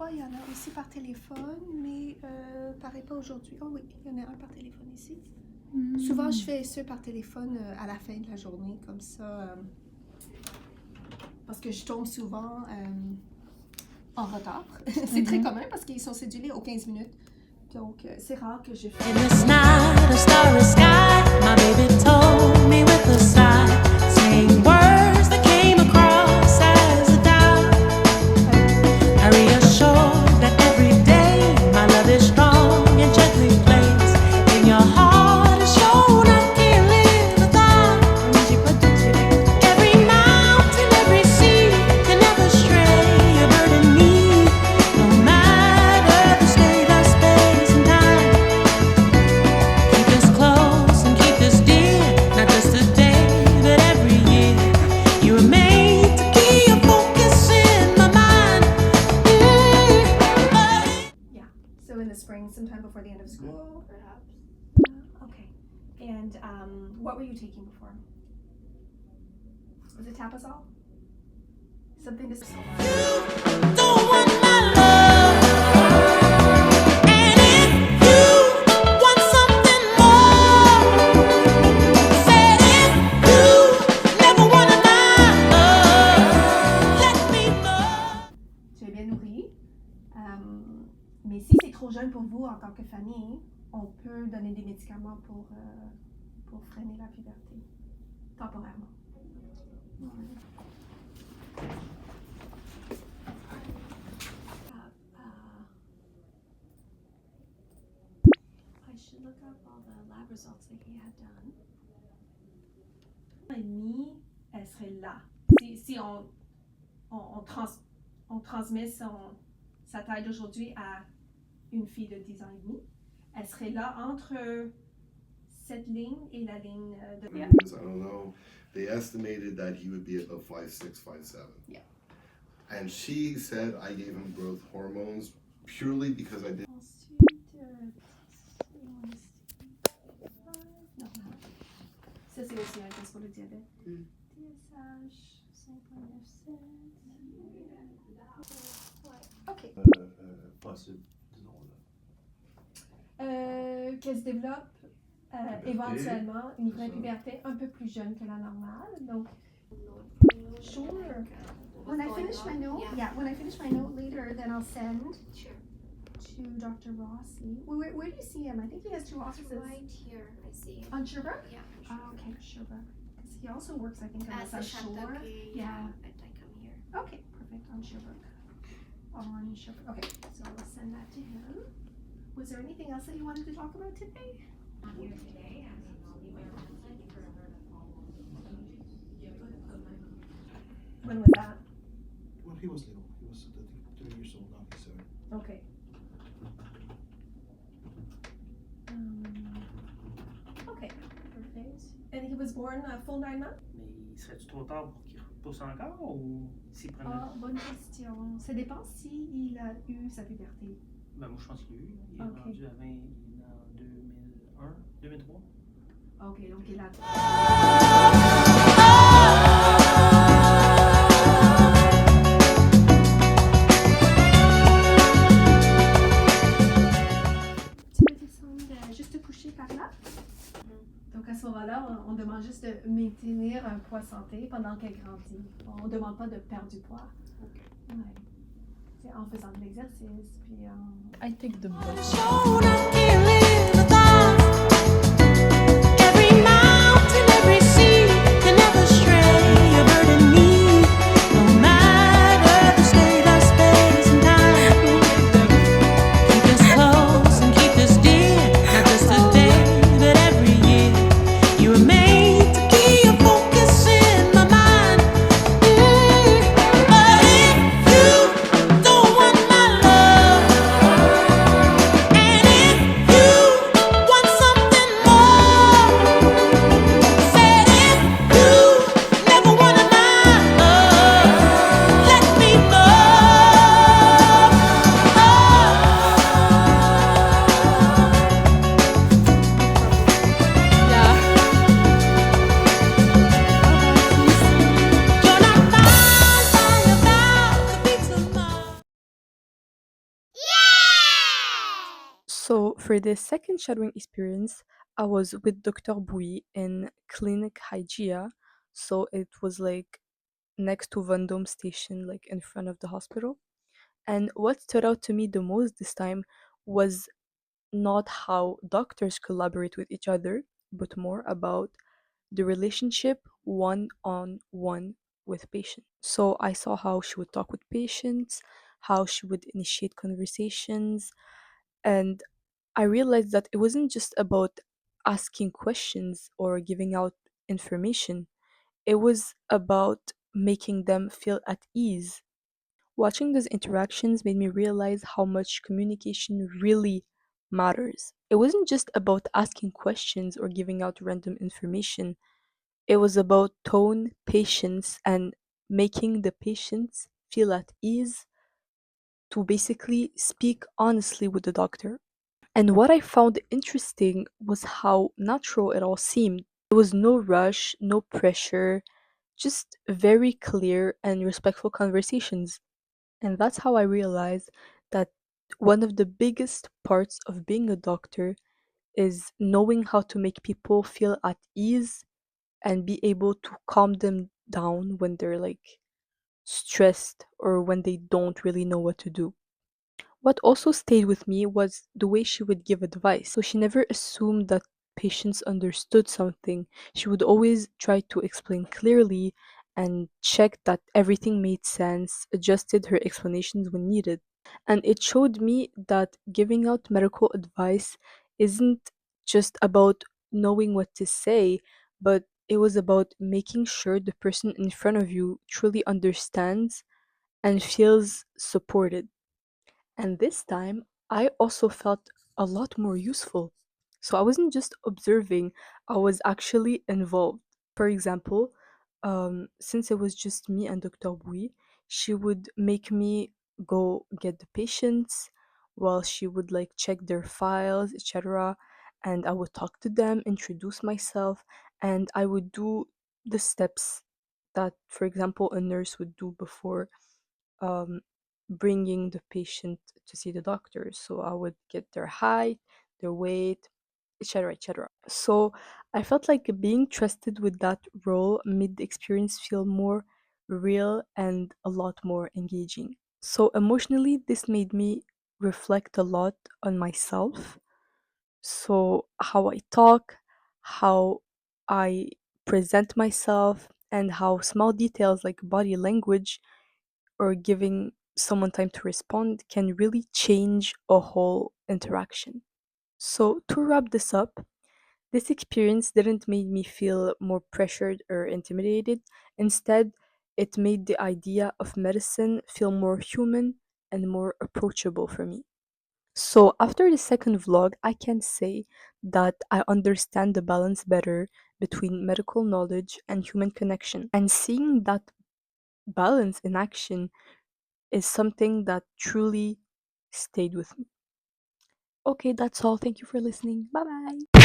fois, il y en a aussi par téléphone, mais paraît pas aujourd'hui. Oh oui, il y en a un par téléphone ici. Souvent, je fais ceux par téléphone à la fin de la journée, comme ça, parce que je tombe souvent en retard. C'est très commun parce qu'ils sont cédulés aux 15 minutes. Donc, c'est rare que je fais. In this night, a starry sky, my baby told me with a sigh, saying words that came across as a doubt. I reassured that every day my love is strong and gently placed in your heart. It's shown I can't live without. Every mountain, every sea can never stray a bird in me, no matter the state of space and time. Keep us close and keep us dear, not just today, but every year. You were made to keep your focus in my mind. Yeah. So in the spring, sometime before the end of school, Perhaps. Okay. And what were you taking before? Was it Tapasol? Something to. Don't want my love, and if you want something more, said if you never wanted my love, let me know. Tu es bien nourri. Mais si c'est trop jeune pour vous en tant que famille, on peut donner des médicaments pour freiner la puberté, temporairement. I should look up all the lab results that he had done. Et demi, elle serait là. Si on transmet sa taille d'aujourd'hui à une fille de 10 ans et demi, elle serait là entre cette ligne et la ligne de... I don't know. They estimated that he would be about 5'6", 5'7". Yeah. And she said I gave him growth hormones purely because I did. Ensuite, normal. Ça, c'est aussi un test pour le diabète. TSH, 5.97. OK. Possible, disons-le. Qu'elle se développe éventuellement une vraie puberté un peu plus jeune que la normale. Donc, sure. When I finish my note, when I finish my note later, then I'll send Sure. to Dr. Rossi. Where do you see him? I think he has two offices. Right here, I see. On Sherbrooke? Yeah. Oh, okay, Sherbrooke. Because he also works, I think, on As the a South Shore. Shantucky, Yeah. but I come here. Okay, perfect. On Sherbrooke. On Sherbrooke. Okay, so I'll send that to him. Was there anything else that you wanted to talk about today? I'm here today. When was that? Well, he was little. He was, I think, 3 years old now. He's 7. Okay. Okay, perfect. And he was born a full 9 months? Mais serait-tu trop tard pour qu'il repousse encore ou s'il prenait. Ah, bonne question. Ça dépend s'il a eu sa puberté. Ben, moi, je pense qu'il y a eu. Il est Ok. rendu à 20 en 2001, 2003. Ok, donc il a... Tu peux descendre juste te coucher par là. Donc à ce moment-là, on demande juste de maintenir un poids santé pendant qu'elle grandit. On ne demande pas de perdre du poids. Ouais. C'est en faisant de l'exercice, puis en... I take the bus. Shown I can't live without. Every mountain, every sea can never stray a bird in me, no matter the state of space and time. Keep us close and keep us dear, not just today, but every year. You were made to keep your focus in my mind. But if you don't want my love, and if you want So for this second shadowing experience, I was with Dr. Bui in Clinic Hygia. So it was like next to Vendome station, like in front of the hospital. And what stood out to me the most this time was not how doctors collaborate with each other, but more about the relationship one on one with patients. So I saw how she would talk with patients, how she would initiate conversations, and I realized that it wasn't just about asking questions or giving out information, it was about making them feel at ease. Watching those interactions made me realize how much communication really matters. It wasn't just about asking questions or giving out random information, it was about tone, patience, and making the patients feel at ease to basically speak honestly with the doctor. And what I found interesting was how natural it all seemed. There was no rush, no pressure, just very clear and respectful conversations. And that's how I realized that one of the biggest parts of being a doctor is knowing how to make people feel at ease and be able to calm them down when they're like stressed or when they don't really know what to do. What also stayed with me was the way she would give advice. So she never assumed that patients understood something. She would always try to explain clearly and check that everything made sense, adjusted her explanations when needed. And it showed me that giving out medical advice isn't just about knowing what to say, but it was about making sure the person in front of you truly understands and feels supported. And this time, I also felt a lot more useful. So I wasn't just observing, I was actually involved. For example, since it was just me and Dr. Bui, she would make me go get the patients while she would like check their files, etc. And I would talk to them, introduce myself, and I would do the steps that, for example, a nurse would do before um, bringing the patient to see the doctor. So I would get their height, their weight, etc., etc. So I felt like being trusted with that role made the experience feel more real and a lot more engaging. So emotionally, this made me reflect a lot on myself. So how I talk, how I present myself, and how small details like body language or giving someone time to respond can really change a whole interaction. So, to wrap this up, this experience didn't make me feel more pressured or intimidated. Instead, it made the idea of medicine feel more human and more approachable for me. So, after the second vlog, I can say that I understand the balance better between medical knowledge and human connection. And seeing that balance in action is something that truly stayed with me. Okay, that's all. Thank you for listening. Bye bye.